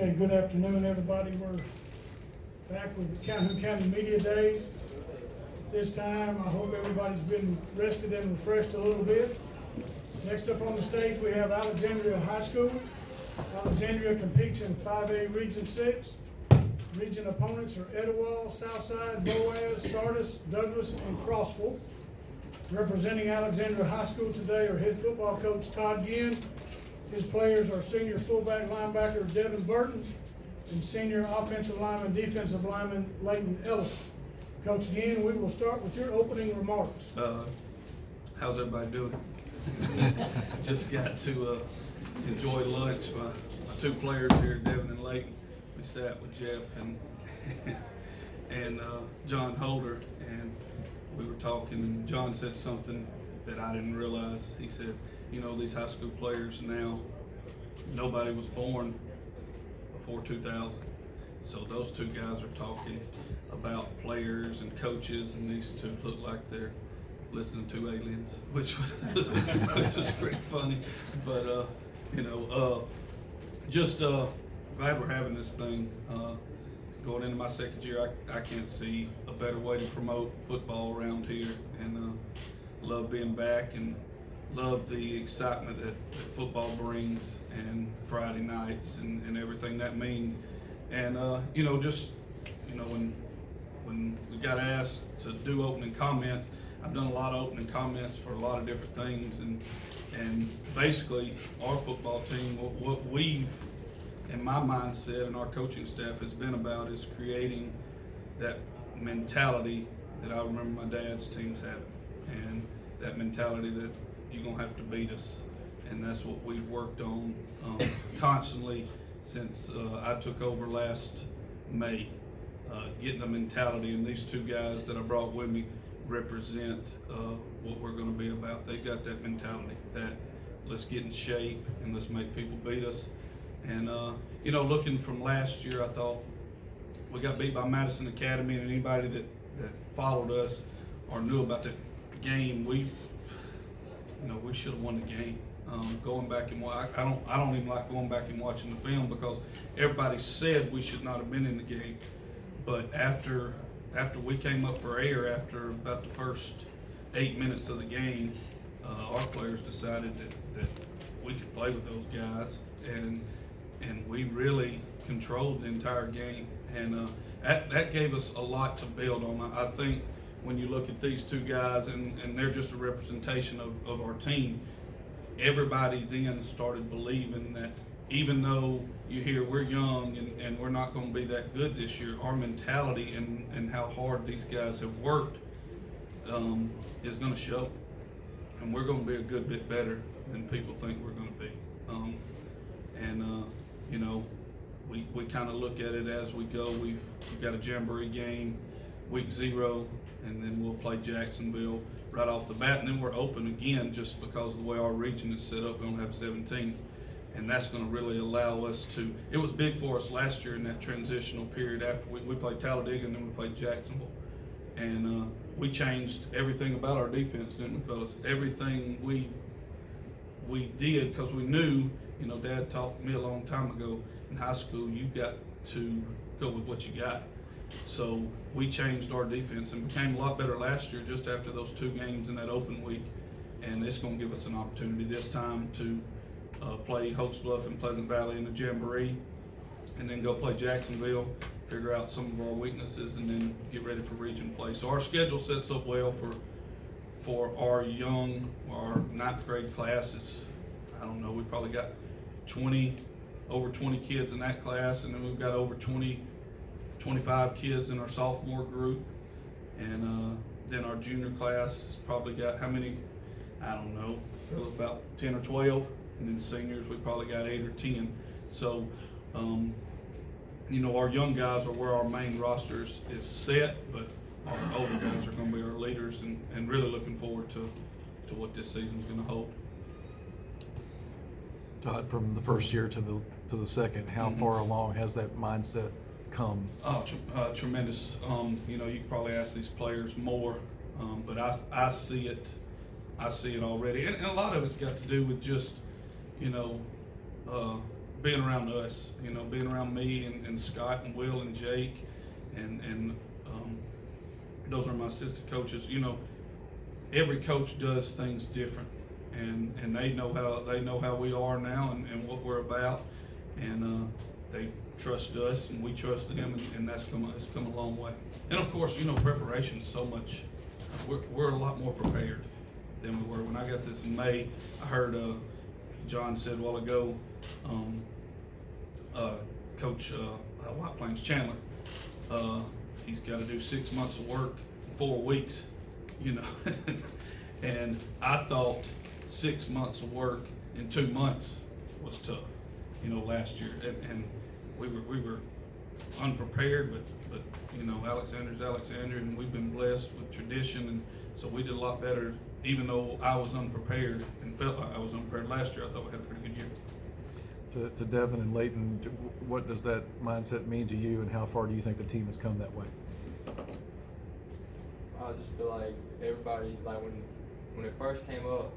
Okay, good afternoon, everybody. We're back with the Alexandria-media days. This time, I hope everybody's been rested and refreshed a little bit. Next up on the stage, we have Alexandria High School. Alexandria competes in 5A Region 6. Region opponents are Etowah, Southside, Boaz, Sardis, Douglas, and Crossville. Representing Alexandria High School today are head football coach Todd Ginn. His players are senior fullback linebacker Devin Burton and senior offensive lineman, defensive lineman Leighton Ellison. Coach Ginn, we will start with your opening remarks. How's everybody doing? Just got to enjoy lunch. My two players here, Devin and Leighton, we sat with Jeff and John Holder, and we were talking, and John said something that I didn't realize. He said, you know, these high school players now, nobody was born before 2000. So those two guys are talking about players and coaches, and these two look like they're listening to aliens, which was pretty funny. But just glad we're having this thing. Going into my second year, I can't see a better way to promote football around here, and love being back and love the excitement that football brings, and Friday nights and everything that means. And when we got asked to do opening comments, I've done a lot of opening comments for a lot of different things, and basically our football team, what we've, in my mindset and our coaching staff has been about, is creating that mentality that I remember my dad's teams having, and that mentality that you're gonna have to beat us, and that's what we've worked on constantly since I took over last May. Getting the mentality, and these two guys that I brought with me represent what we're going to be about. They got that mentality that let's get in shape and let's make people beat us. And looking from last year, I thought we got beat by Madison Academy, and anybody that followed us or knew about the game, we should have won the game. Going back and I don't even like going back and watching the film, because everybody said we should not have been in the game. But after we came up for air, after about the first 8 minutes of the game, our players decided that we could play with those guys, and we really controlled the entire game, and that gave us a lot to build on. I think when you look at these two guys, and they're just a representation of our team, everybody then started believing that even though you hear we're young and we're not going to be that good this year, our mentality and how hard these guys have worked is going to show, and we're going to be a good bit better than people think we're going to be. We kind of look at it as we go. We've got a Jamboree game week 0, and then we'll play Jacksonville right off the bat, and then we're open again just because of the way our region is set up. We don't have 17, and that's going to really allow us to. It was big for us last year in that transitional period after we played Talladega, and then we played Jacksonville, and we changed everything about our defense, didn't we, fellas? Everything we did, because we knew, Dad taught me a long time ago, in high school you got to go with what you got. So we changed our defense and became a lot better last year just after those 2 games in that open week, and it's going to give us an opportunity this time to play Hoax Bluff and Pleasant Valley in the Jamboree, and then go play Jacksonville, figure out some of our weaknesses, and then get ready for region play. So our schedule sets up well for our 9th grade classes. I don't know, we probably got over 20 kids in that class, and then we've got over 25 kids in our sophomore group, and then our junior class probably got how many? I don't know, about 10 or 12, and then seniors we probably got 8 or 10. So our young guys are where our main roster is set, but our older guys are going to be our leaders, and really looking forward to what this season's going to hold. Todd, from the first year to the second, how far along has that mindset come? Tremendous. You could probably ask these players more, but I see it already, and a lot of it's got to do with just being around us, being around me and Scott and Will and Jake and those are my assistant coaches. Every coach does things different, and they know how we are now and what we're about, and they trust us and we trust them, and it's come a long way. And of course, preparation is so much. We're a lot more prepared than we were when I got this in May. I heard John said a while ago, Coach White Plains Chandler, he's got to do 6 months of work in 4 weeks, and I thought 6 months of work in 2 months was tough, last year, and we were unprepared, but Alexandria's Alexandria, and we've been blessed with tradition, and so we did a lot better. Even though I was unprepared and felt like I was unprepared last year, I thought we had a pretty good year. To Devin and Leighton, what does that mindset mean to you, and how far do you think the team has come that way? I just feel like everybody, like when it first came up,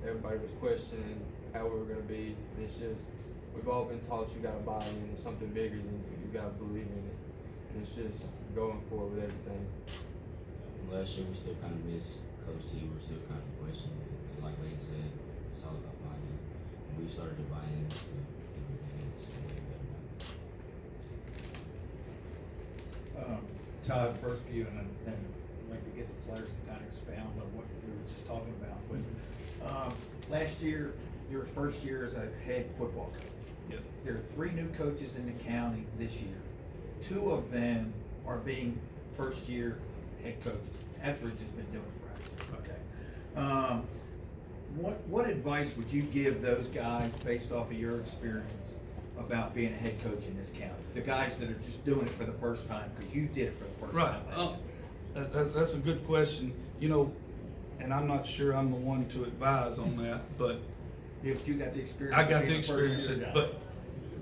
everybody was questioning how we were going to be. And it's just, we've all been taught you got to buy in. It's something bigger than you. You got to believe in it. And it's just going forward with everything. Last year we still kind of missed Coach T. We're still kind of questioning it. And like Leighton said, it's all about buy-in. And we started to buy into everything else. Todd, first for you, and then I'd like to get the players to kind of expound on what we were just talking about. But last year, your first year as a head football coach. Yes. There are 3 new coaches in the county this year. 2 of them are being first-year head coaches. Etheridge has been doing it forever. Okay. What advice would you give those guys based off of your experience about being a head coach in this county? The guys that are just doing it for the first time, because you did it for the first time. Right. That's a good question. And I'm not sure I'm the one to advise on that, but If you got the experience. I got of to being a experience first-year it. guy. But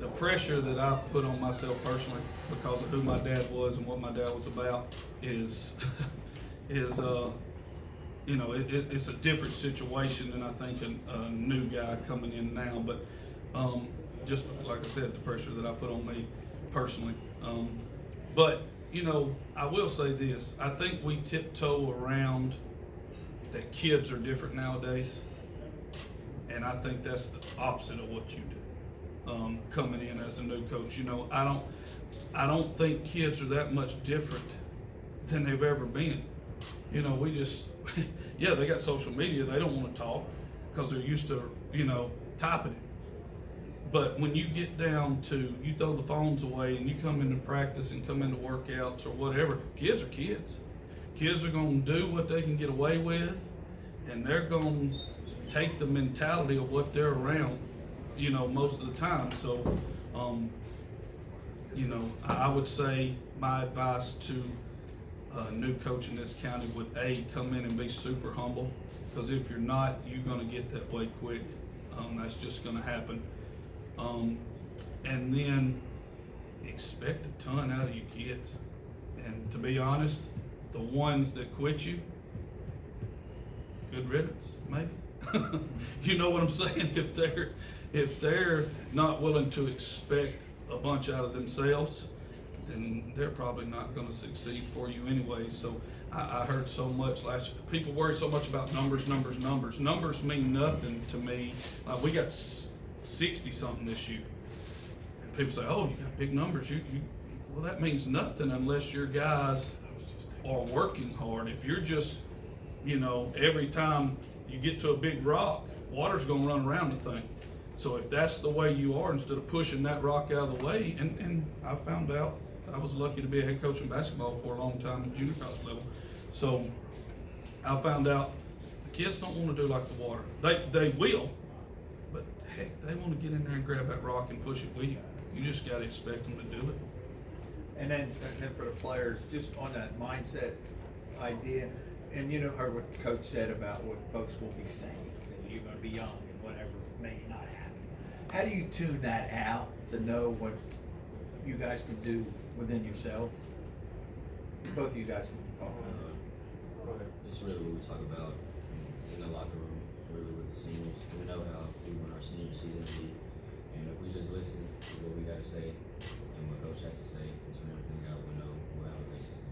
the pressure that I put on myself personally because of who my dad was and what my dad was about is it's a different situation than I think a new guy coming in now. But just like I said, the pressure that I put on me personally. But I will say this: I think we tiptoe around that kids are different nowadays, and I think that's the opposite of what you do. Coming in as a new coach, I don't think kids are that much different than they've ever been. We just, yeah, they got social media. They don't want to talk because they're used to, typing it. But when you get down to, you throw the phones away and you come into practice and come into workouts or whatever, kids are kids. Kids are going to do what they can get away with, and they're going to take the mentality of what they're around, most of the time. So, I would say my advice to a new coach in this county would come in and be super humble, because if you're not, you're going to get that way quick. That's just going to happen. And then expect a ton out of your kids. And to be honest, the ones that quit you, good riddance, maybe. You know what I'm saying? If they're not willing to expect a bunch out of themselves, then they're probably not going to succeed for you anyway. So I heard so much last year. People worry so much about numbers. Numbers mean nothing to me. We got 60-something this year. And people say, oh, you got big numbers. Well, that means nothing unless your guys are working hard. If you're just, every time you get to a big rock, water's going to run around the thing. So if that's the way you are, instead of pushing that rock out of the way, and I found out I was lucky to be a head coach in basketball for a long time at junior college level. So I found out the kids don't want to do like the water. They will, but heck, they want to get in there and grab that rock and push it with you. You just got to expect them to do it. And then for the players, just on that mindset idea, and heard what the coach said about what folks will be saying, that you're going to be young and whatever may not happen. How do you tune that out to know what you guys can do within yourselves? Both of you guys can talk about it. It's really what we talk about in the locker room, really with the seniors. We know how we want our senior season to be. And if we just listen to what we gotta say and what coach has to say and turn everything out, we'll have a good season.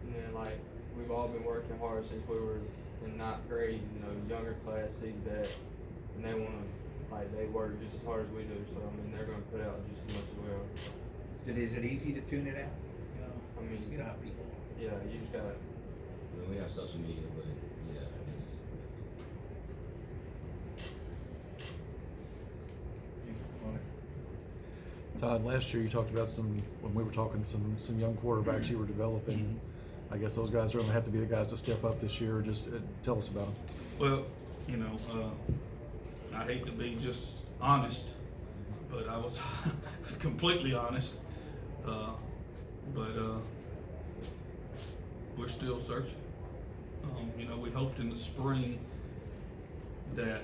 And then like we've all been working hard since we were in ninth grade. You know, younger class sees that and they wanna they work just as hard as we do. So I mean, they're gonna put out just as much as we are. Is it easy to tune it out? You know, I mean, you know how people are. yeah, you just gotta. I mean, we have social media, but yeah, it's. Todd, last year you talked about when we were talking, some young quarterbacks you were developing. I guess those guys are gonna have to be the guys to step up this year. Just tell us about them. Well, you know, I hate to be just honest, but I was completely honest. But we're still searching. You know, we hoped in the spring that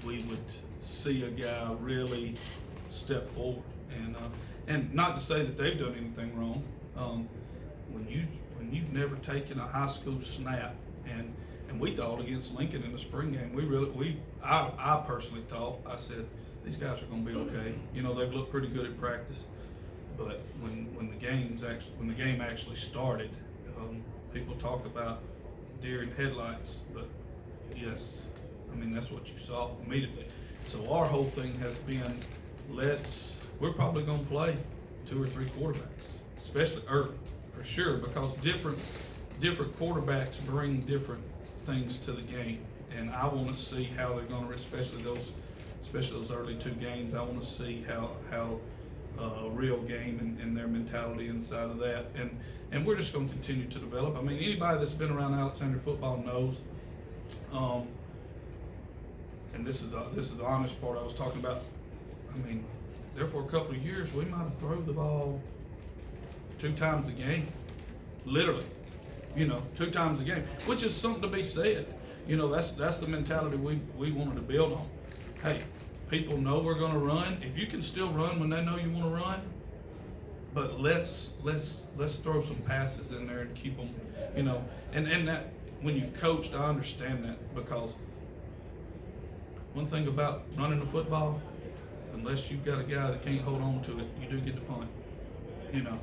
we would see a guy really step forward, and not to say that they've done anything wrong. When you've never taken a high school snap, and we thought against Lincoln in the spring game, I personally thought, I said, these guys are going to be okay. You know, they've looked pretty good at practice, but when the game actually started, people talk about deer in headlights, but yes, I mean that's what you saw immediately. So our whole thing has been, we're probably going to play 2 or 3 quarterbacks, especially early, for sure, because different quarterbacks bring different things to the game, and I want to see how they're going to, especially those early 2 games. I want to see how real game and their mentality inside of that, and we're just going to continue to develop. I mean, anybody that's been around Alexandria football knows, and this is the honest part I was talking about. I mean, there for a couple of years we might have thrown the ball 2 times a game, literally. You know, 2 times a game, which is something to be said. You know, that's the mentality we wanted to build on. Hey, people know we're going to run. If you can still run when they know you want to run, but let's throw some passes in there and keep them. You know, and that when you've coached, I understand that, because one thing about running the football, unless you've got a guy that can't hold on to it, you do get the punt. You know,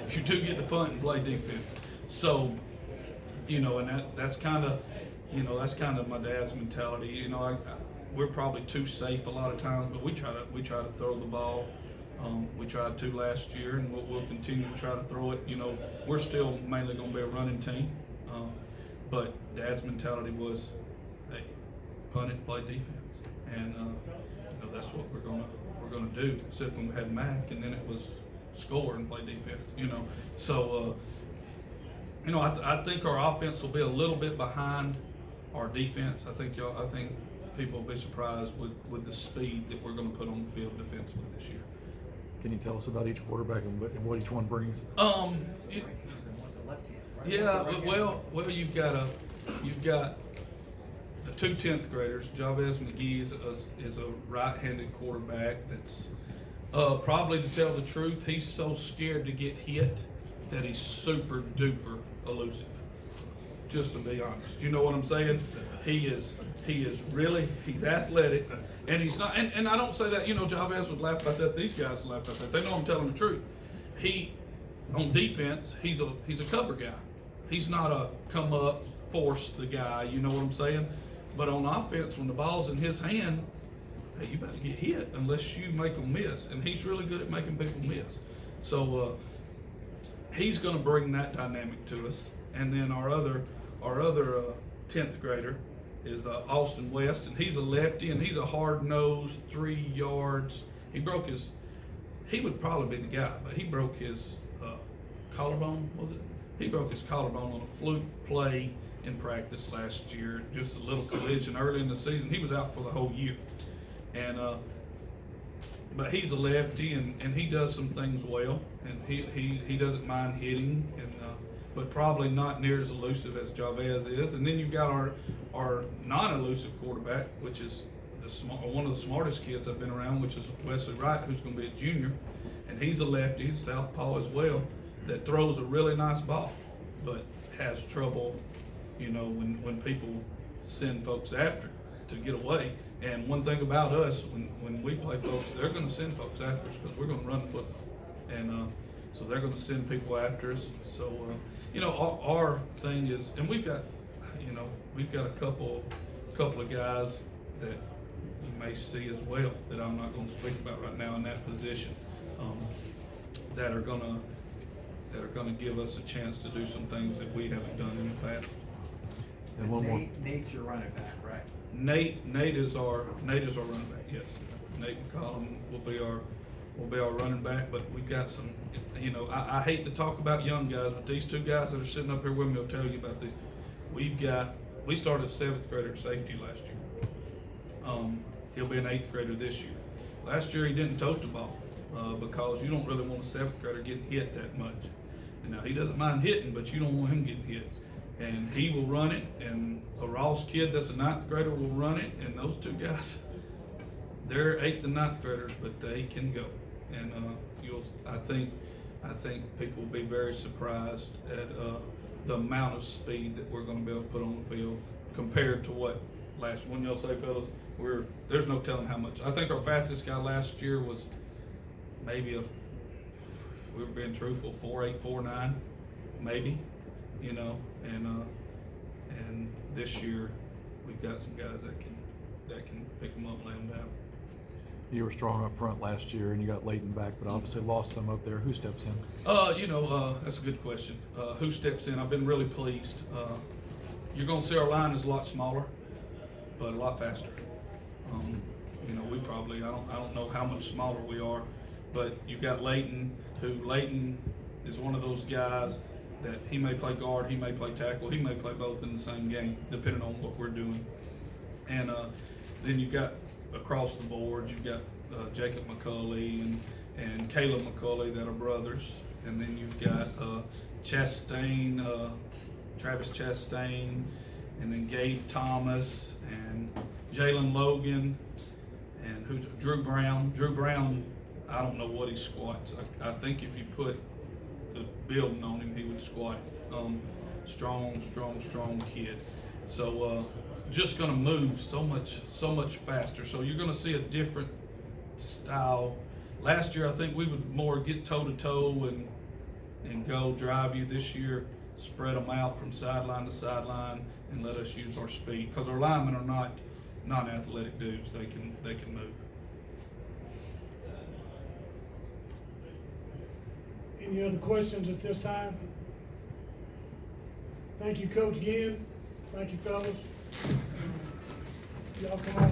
you do get the punt and play defense. So, you know, and that's kind of my dad's mentality. You know, we're probably too safe a lot of times, but we try to throw the ball. We tried to last year, and we'll continue to try to throw it. You know, we're still mainly going to be a running team, but Dad's mentality was, hey, punt it, play defense, and you know that's what we're gonna do. Except when we had Mac, and then it was score and play defense. You know, so. You know, I think our offense will be a little bit behind our defense. I think people will be surprised with the speed that we're going to put on the field defensively this year. Can you tell us about each quarterback and what each one brings? Yeah, well, you've got the 2 10th graders. Javez McGee is a right-handed quarterback that's probably, to tell the truth, he's so scared to get hit that he's super duper elusive, just to be honest. You know what I'm saying? He's athletic, and he's not, and I don't say that, you know, Javez would laugh about that, these guys laugh about that. They know I'm telling the truth. On defense, he's a cover guy. He's not a come up, force the guy, you know what I'm saying? But on offense, when the ball's in his hand, hey, you better get hit unless you make them miss, and he's really good at making people miss. So, he's going to bring that dynamic to us, and then our other 10th grader is Austin West, and he's a lefty, and he's a hard-nosed 3 yards. He would probably be the guy, but he broke his collarbone. Was it? He broke his collarbone on a fluke play in practice last year. Just a little collision early in the season. He was out for the whole year, and but he's a lefty, and he does some things well, and he doesn't mind hitting, and but probably not near as elusive as Javez is. And then you've got our non-elusive quarterback, which is one of the smartest kids I've been around, which is Wesley Wright, who's going to be a junior, and he's a lefty, southpaw as well, that throws a really nice ball, but has trouble, you know, when people send folks after to get away. And one thing about us, when we play folks, they're gonna send folks after us, because we're gonna run the football. And, so they're gonna send people after us. So, you know, our thing is, and we've got a couple of guys that you may see as well, that I'm not gonna speak about right now in that position, that are gonna give us a chance to do some things that we haven't done in the past. And one more. Nate's your running back, right? Nate is our running back, yes. Nate McCollum will be our running back, but we've got some, you know, I hate to talk about young guys, but these two guys that are sitting up here with me will tell you about this. We started a 7th grader at safety last year. He'll be an 8th grader this year. Last year he didn't tote the ball, because you don't really want a 7th grader getting hit that much. And now he doesn't mind hitting, but you don't want him getting hit. And he will run it, and a Ross kid that's a 9th grader will run it, and those two guys, they're 8th and 9th graders, but they can go. And I think people will be very surprised at the amount of speed that we're going to be able to put on the field compared to what last. When y'all say, fellas, there's no telling how much. I think our fastest guy last year was maybe if we were being truthful, 4.8, 4.9, maybe, you know, and this year we've got some guys that can pick them up, lay them down. You were strong up front last year, and you got Leighton back, but obviously lost some up there. Who steps in? That's a good question. Who steps in? I've been really pleased. You're going to see our line is a lot smaller, but a lot faster. You know, we probably, I don't know how much smaller we are, but you've got Leighton is one of those guys that he may play guard, he may play tackle, he may play both in the same game, depending on what we're doing. And then you've got across the board, you've got Jacob McCulley and Caleb McCulley that are brothers. And then you've got Chastain, Travis Chastain, and then Gabe Thomas and Jalen Logan and Drew Brown. Drew Brown, I don't know what he squats. I think if you put the building on him, he would squat. Strong kid. So just going to move so much faster. So you're going to see a different style. Last year, I think we would more get toe to toe and go drive you. This year, spread them out from sideline to sideline and let us use our speed, because our linemen are not athletic dudes. They can move. Any other questions at this time? Thank you, Coach Ginn. Thank you, fellas. Y'all come on.